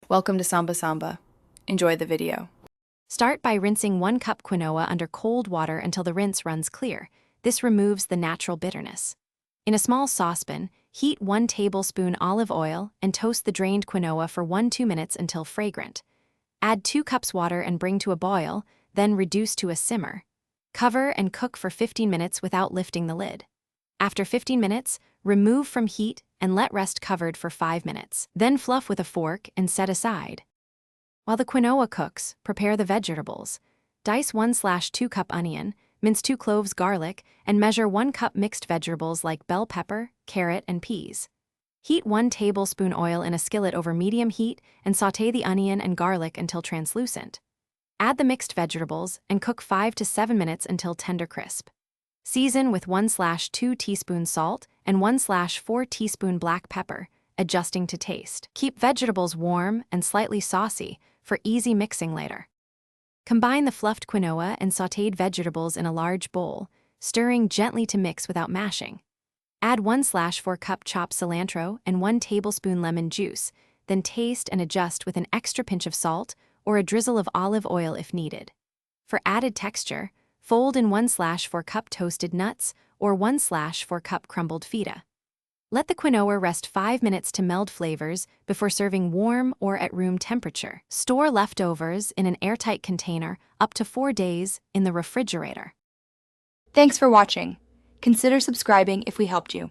Welcome to Samba Samba. Enjoy the video. Start by rinsing 1 cup quinoa under cold water until the rinse runs clear. This removes the natural bitterness. In a small saucepan, heat 1 tablespoon olive oil and toast the drained quinoa for 1-2 minutes until fragrant. Add 2 cups water and bring to a boil, then reduce to a simmer. Cover and cook for 15 minutes without lifting the lid. After 15 minutes, remove from heat and let rest covered for 5 minutes. Then fluff with a fork and set aside. While the quinoa cooks, prepare the vegetables. Dice 1/2 cup onion, mince 2 cloves garlic, and measure 1 cup mixed vegetables like bell pepper, carrot, and peas. Heat 1 tablespoon oil in a skillet over medium heat and sauté the onion and garlic until translucent. Add the mixed vegetables and cook 5 to 7 minutes until tender crisp. Season with 1/2 teaspoons salt and 1/4 teaspoon black pepper, adjusting to taste. Keep vegetables warm and slightly saucy for easy mixing later. Combine the fluffed quinoa and sautéed vegetables in a large bowl, stirring gently to mix without mashing. Add 1/4 cup chopped cilantro and 1 tablespoon lemon juice, then taste and adjust with an extra pinch of salt or a drizzle of olive oil if needed. For added texture, fold in 1/4 cup toasted nuts or 1/4 cup crumbled feta. Let the quinoa rest 5 minutes to meld flavors before serving warm or at room temperature. Store leftovers in an airtight container up to 4 days in the refrigerator. Thanks for watching. Consider subscribing if we helped you.